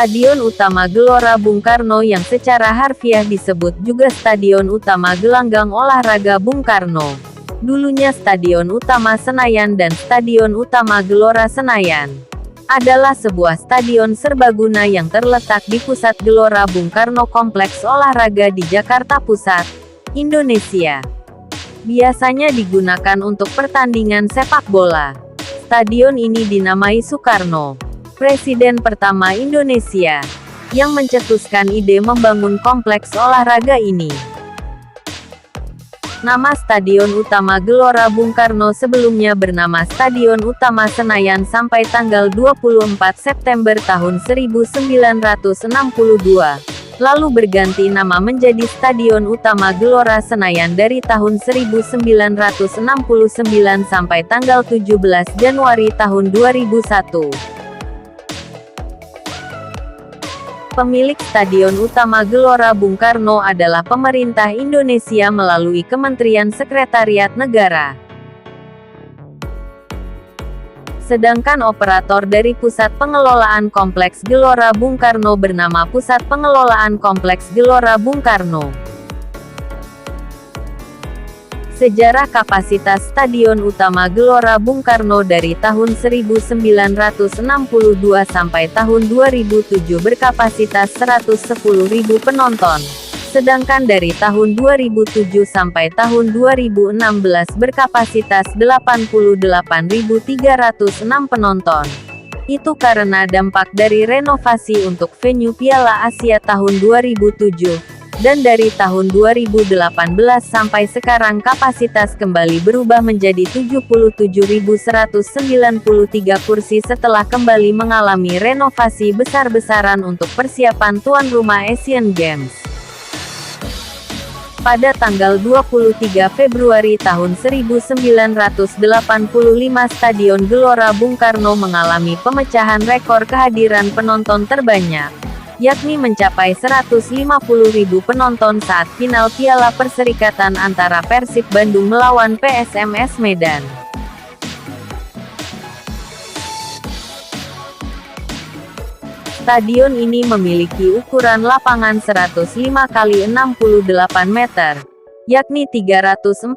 Stadion Utama Gelora Bung Karno yang secara harfiah disebut juga Stadion Utama Gelanggang Olahraga Bung Karno. Dulunya Stadion Utama Senayan dan Stadion Utama Gelora Senayan adalah sebuah stadion serbaguna yang terletak di pusat Gelora Bung Karno Kompleks Olahraga di Jakarta Pusat, Indonesia. Biasanya digunakan untuk pertandingan sepak bola. Stadion ini dinamai Soekarno, Presiden pertama Indonesia, yang mencetuskan ide membangun kompleks olahraga ini. Nama Stadion Utama Gelora Bung Karno sebelumnya bernama Stadion Utama Senayan sampai tanggal 24 September tahun 1962, lalu berganti nama menjadi Stadion Utama Gelora Senayan dari tahun 1969 sampai tanggal 17 Januari tahun 2001. Pemilik Stadion Utama Gelora Bung Karno adalah pemerintah Indonesia melalui Kementerian Sekretariat Negara. Sedangkan operator dari Pusat Pengelolaan Kompleks Gelora Bung Karno bernama Pusat Pengelolaan Kompleks Gelora Bung Karno. Sejarah kapasitas Stadion Utama Gelora Bung Karno dari tahun 1962 sampai tahun 2007 berkapasitas 110.000 penonton. Sedangkan dari tahun 2007 sampai tahun 2016 berkapasitas 88.306 penonton. Itu karena dampak dari renovasi untuk venue Piala Asia tahun 2007. Dan dari tahun 2018 sampai sekarang kapasitas kembali berubah menjadi 77.193 kursi setelah kembali mengalami renovasi besar-besaran untuk persiapan tuan rumah Asian Games. Pada tanggal 23 Februari tahun 1985 Stadion Gelora Bung Karno mengalami pemecahan rekor kehadiran penonton terbanyak, yakni mencapai 150.000 penonton saat final Piala Perserikatan antara Persib Bandung melawan PSMS Medan. Stadion ini memiliki ukuran lapangan 105 x 68 meter, yakni 344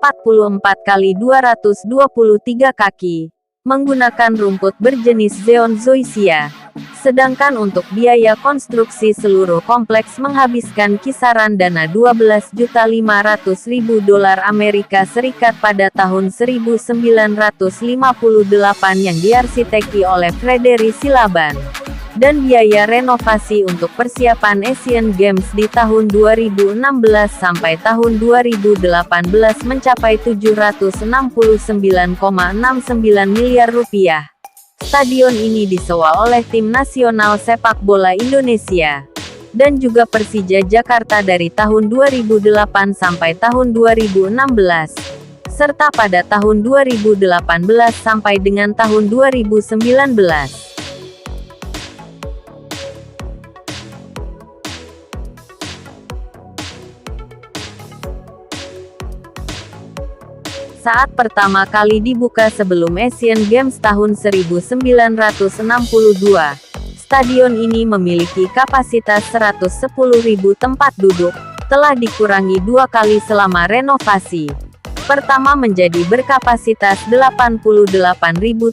x 223 kaki, menggunakan rumput berjenis Zeon Zoysia. Sedangkan untuk biaya konstruksi seluruh kompleks menghabiskan kisaran dana $12.500.000 Amerika Serikat pada tahun 1958 yang diarsiteki oleh Frederick Silaban. Dan biaya renovasi untuk persiapan Asian Games di tahun 2016 sampai tahun 2018 mencapai $769,69 miliar. Stadion ini disewa oleh Tim Nasional Sepak Bola Indonesia dan juga Persija Jakarta dari tahun 2008 sampai tahun 2016, serta pada tahun 2018 sampai dengan tahun 2019. Saat pertama kali dibuka sebelum Asian Games tahun 1962, stadion ini memiliki kapasitas 110.000 tempat duduk, telah dikurangi 2 kali selama renovasi. Pertama menjadi berkapasitas 88.306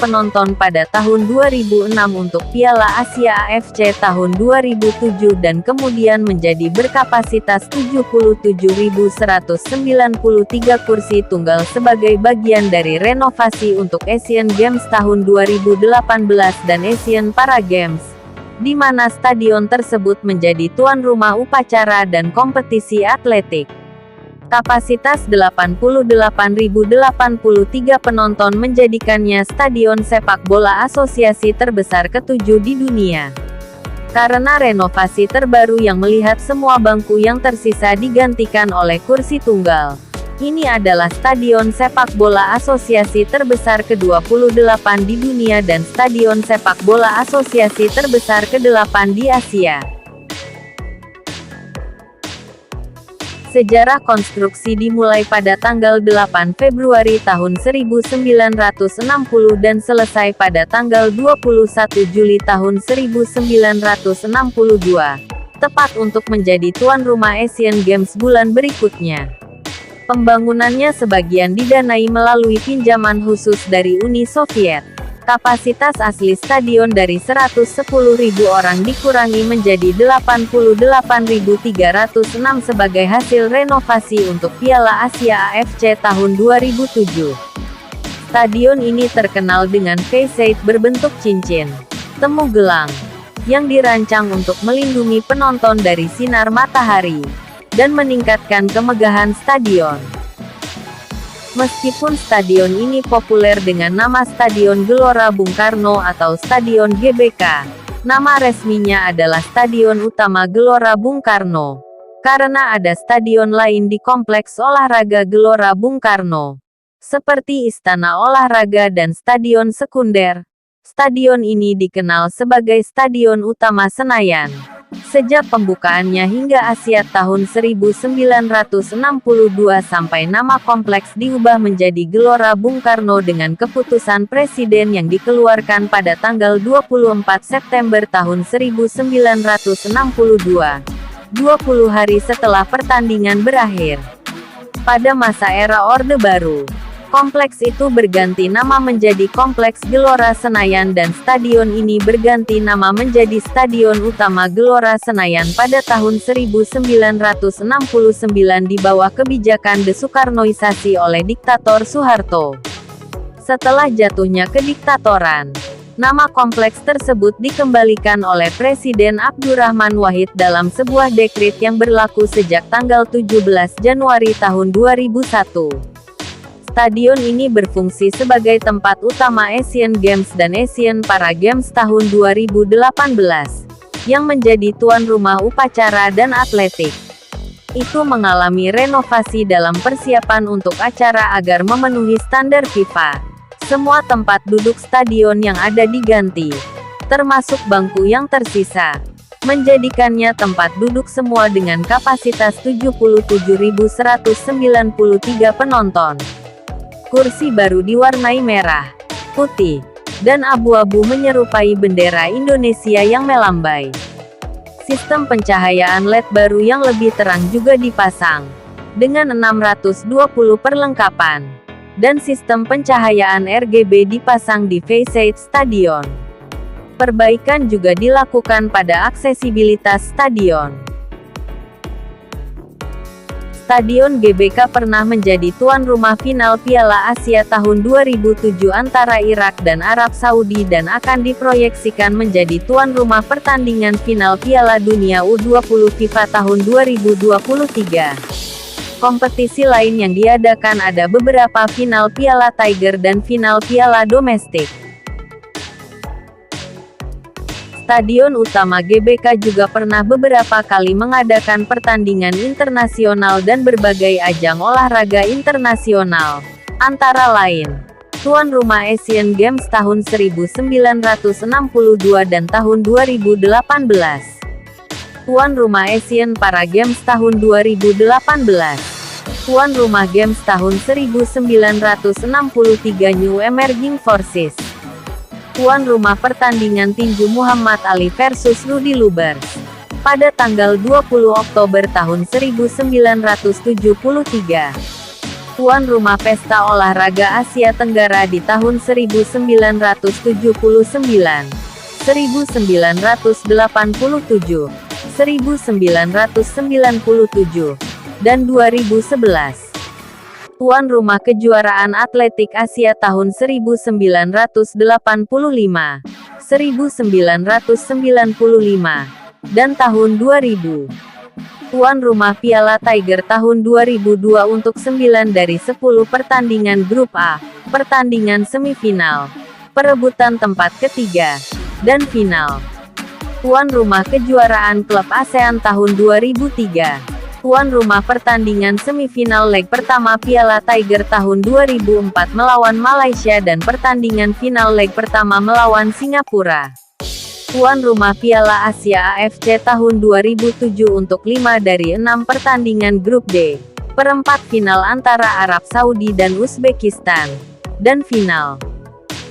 penonton pada tahun 2006 untuk Piala Asia AFC tahun 2007 dan kemudian menjadi berkapasitas 77.193 kursi tunggal sebagai bagian dari renovasi untuk Asian Games tahun 2018 dan Asian Para Games, di mana stadion tersebut menjadi tuan rumah upacara dan kompetisi atletik. Kapasitas 88.083 penonton menjadikannya stadion sepak bola asosiasi terbesar ke-7 di dunia. Karena renovasi terbaru yang melihat semua bangku yang tersisa digantikan oleh kursi tunggal. Ini adalah stadion sepak bola asosiasi terbesar ke-28 di dunia dan stadion sepak bola asosiasi terbesar ke-8 di Asia. Sejarah konstruksi dimulai pada tanggal 8 Februari tahun 1960 dan selesai pada tanggal 21 Juli tahun 1962, tepat untuk menjadi tuan rumah Asian Games bulan berikutnya. Pembangunannya sebagian didanai melalui pinjaman khusus dari Uni Soviet. Kapasitas asli stadion dari 110.000 orang dikurangi menjadi 88.306 sebagai hasil renovasi untuk Piala Asia AFC tahun 2007. Stadion ini terkenal dengan facade berbentuk cincin, temu gelang, yang dirancang untuk melindungi penonton dari sinar matahari, dan meningkatkan kemegahan stadion. Meskipun stadion ini populer dengan nama Stadion Gelora Bung Karno atau Stadion GBK, nama resminya adalah Stadion Utama Gelora Bung Karno, karena ada stadion lain di Kompleks Olahraga Gelora Bung Karno, seperti Istana Olahraga dan stadion sekunder. Stadion ini dikenal sebagai Stadion Utama Senayan sejak pembukaannya hingga Asia tahun 1962 sampai nama kompleks diubah menjadi Gelora Bung Karno dengan keputusan Presiden yang dikeluarkan pada tanggal 24 September tahun 1962, 20 hari setelah pertandingan berakhir. Pada masa era Orde Baru, kompleks itu berganti nama menjadi Kompleks Gelora Senayan dan stadion ini berganti nama menjadi Stadion Utama Gelora Senayan pada tahun 1969 di bawah kebijakan desoekarnoisasi oleh diktator Soeharto. Setelah jatuhnya kediktatoran, nama kompleks tersebut dikembalikan oleh Presiden Abdurrahman Wahid dalam sebuah dekret yang berlaku sejak tanggal 17 Januari tahun 2001. Stadion ini berfungsi sebagai tempat utama Asian Games dan Asian Para Games tahun 2018, yang menjadi tuan rumah upacara dan atletik. Itu mengalami renovasi dalam persiapan untuk acara agar memenuhi standar FIFA. Semua tempat duduk stadion yang ada diganti, termasuk bangku yang tersisa, menjadikannya tempat duduk semua dengan kapasitas 77.193 penonton. Kursi baru diwarnai merah, putih, dan abu-abu menyerupai bendera Indonesia yang melambai. Sistem pencahayaan LED baru yang lebih terang juga dipasang, dengan 620 perlengkapan, dan sistem pencahayaan RGB dipasang di facade stadion. Perbaikan juga dilakukan pada aksesibilitas stadion. Stadion GBK pernah menjadi tuan rumah final Piala Asia tahun 2007 antara Irak dan Arab Saudi dan akan diproyeksikan menjadi tuan rumah pertandingan final Piala Dunia U20 FIFA tahun 2023. Kompetisi lain yang diadakan ada beberapa final Piala Tiger dan final Piala Domestik. Stadion Utama GBK juga pernah beberapa kali mengadakan pertandingan internasional dan berbagai ajang olahraga internasional, antara lain tuan rumah Asian Games tahun 1962 dan tahun 2018, tuan rumah Asian Para Games tahun 2018, tuan rumah Games tahun 1963 New Emerging Forces, tuan rumah pertandingan tinju Muhammad Ali versus Rudy Lubbers pada tanggal 20 Oktober tahun 1973, tuan rumah Pesta Olahraga Asia Tenggara di tahun 1979, 1987, 1997, dan 2011. Tuan rumah kejuaraan atletik Asia tahun 1985, 1995, dan tahun 2000. Tuan rumah Piala Tiger tahun 2002 untuk 9 dari 10 pertandingan Grup A, pertandingan semifinal, perebutan tempat ketiga, dan final. Tuan rumah kejuaraan klub ASEAN tahun 2003. Tuan rumah pertandingan semifinal leg pertama Piala Tiger tahun 2004 melawan Malaysia dan pertandingan final leg pertama melawan Singapura. Tuan rumah Piala Asia AFC tahun 2007 untuk 5 dari 6 pertandingan Grup D. Perempat final antara Arab Saudi dan Uzbekistan. Dan final.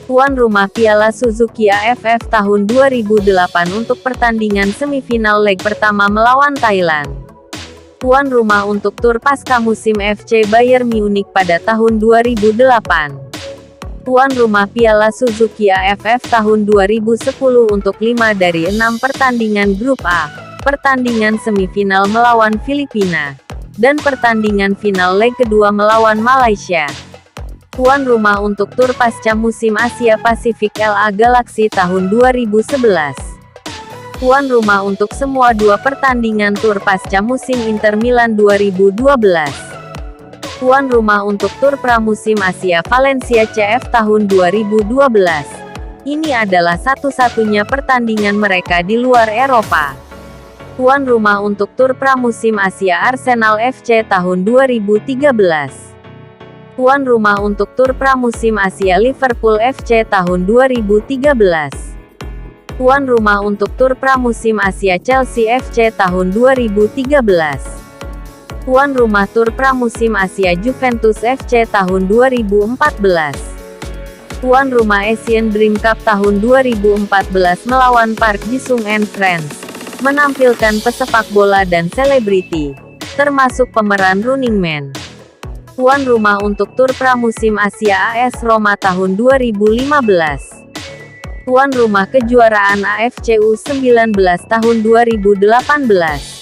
Tuan rumah Piala Suzuki AFF tahun 2008 untuk pertandingan semifinal leg pertama melawan Thailand. Tuan rumah untuk tur pasca musim FC Bayern Munich pada tahun 2008. Tuan rumah Piala Suzuki AFF tahun 2010 untuk 5 dari 6 pertandingan Grup A, pertandingan semifinal melawan Filipina, dan pertandingan final leg kedua melawan Malaysia. Tuan rumah untuk tur pasca musim Asia Pasifik LA Galaxy tahun 2011. Tuan rumah untuk semua 2 pertandingan tur pasca musim Inter Milan 2012. Tuan rumah untuk tur pramusim Asia Valencia CF tahun 2012. Ini adalah satu-satunya pertandingan mereka di luar Eropa. Tuan rumah untuk tur pramusim Asia Arsenal FC tahun 2013. Tuan rumah untuk tur pramusim Asia Liverpool FC tahun 2013. Tuan rumah untuk tur pramusim Asia Chelsea FC tahun 2013. Tuan rumah tur pramusim Asia Juventus FC tahun 2014. Tuan rumah Asian Dream Cup tahun 2014 melawan Park Ji-sung and Friends, menampilkan pesepak bola dan selebriti, termasuk pemeran Running Man. Tuan rumah untuk tur pramusim Asia AS Roma tahun 2015. Tuan rumah kejuaraan AFC U19 tahun 2018.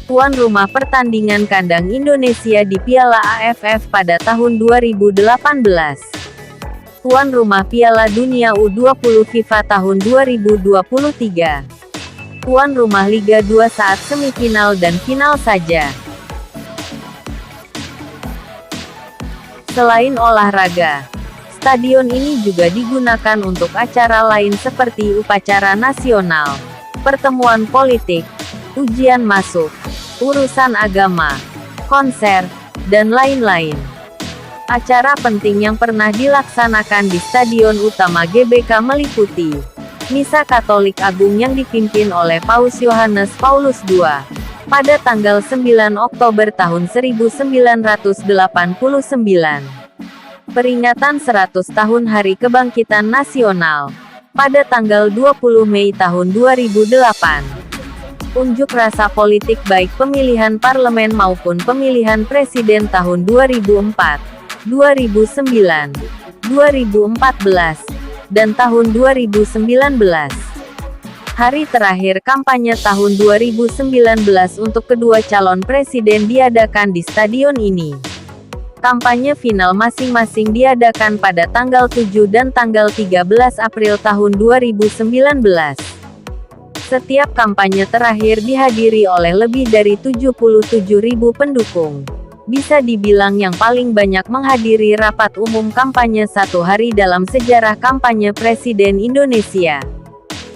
Tuan rumah pertandingan kandang Indonesia di Piala AFF pada tahun 2018. Tuan rumah Piala Dunia U20 FIFA tahun 2023. Tuan rumah Liga 2 saat semifinal dan final saja. Selain olahraga, stadion ini juga digunakan untuk acara lain seperti upacara nasional, pertemuan politik, ujian masuk, urusan agama, konser, dan lain-lain. Acara penting yang pernah dilaksanakan di Stadion Utama GBK meliputi Misa Katolik Agung yang dipimpin oleh Paus Yohanes Paulus II pada tanggal 9 Oktober tahun 1989. Peringatan 100 tahun Hari Kebangkitan Nasional pada tanggal 20 Mei tahun 2008. Unjuk rasa politik baik pemilihan parlemen maupun pemilihan presiden tahun 2004, 2009, 2014, dan tahun 2019. Hari terakhir kampanye tahun 2019 untuk kedua calon presiden diadakan di stadion ini. Kampanye final masing-masing diadakan pada tanggal 7 dan tanggal 13 April tahun 2019. Setiap kampanye terakhir dihadiri oleh lebih dari 77.000 pendukung. Bisa dibilang yang paling banyak menghadiri rapat umum kampanye satu hari dalam sejarah kampanye Presiden Indonesia.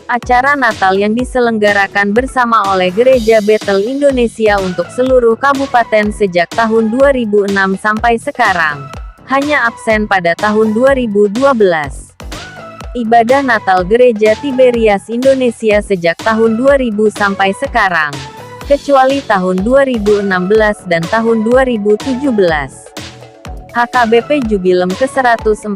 Acara Natal yang diselenggarakan bersama oleh Gereja Bethel Indonesia untuk seluruh kabupaten sejak tahun 2006 sampai sekarang. Hanya absen pada tahun 2012. Ibadah Natal Gereja Tiberias Indonesia sejak tahun 2000 sampai sekarang, kecuali tahun 2016 dan tahun 2017. HKBP Jubilem ke-147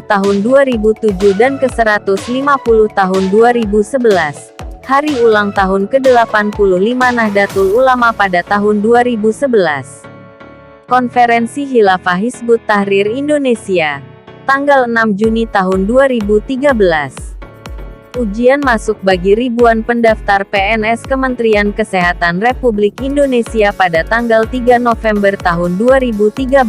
tahun 2007 dan ke-150 tahun 2011. Hari ulang tahun ke-85 Nahdlatul Ulama pada tahun 2011. Konferensi Khilafah Hizbut Tahrir Indonesia tanggal 6 Juni tahun 2013. Ujian masuk bagi ribuan pendaftar PNS Kementerian Kesehatan Republik Indonesia pada tanggal 3 November tahun 2013.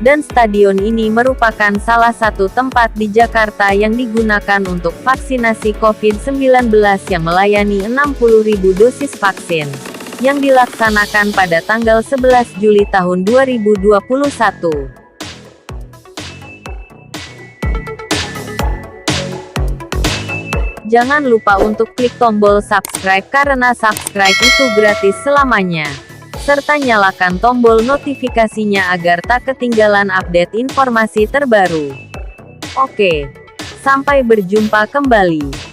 Dan stadion ini merupakan salah satu tempat di Jakarta yang digunakan untuk vaksinasi COVID-19 yang melayani 60.000 dosis vaksin, yang dilaksanakan pada tanggal 11 Juli tahun 2021. Jangan lupa untuk klik tombol subscribe karena subscribe itu gratis selamanya. Serta nyalakan tombol notifikasinya agar tak ketinggalan update informasi terbaru. Oke, sampai berjumpa kembali.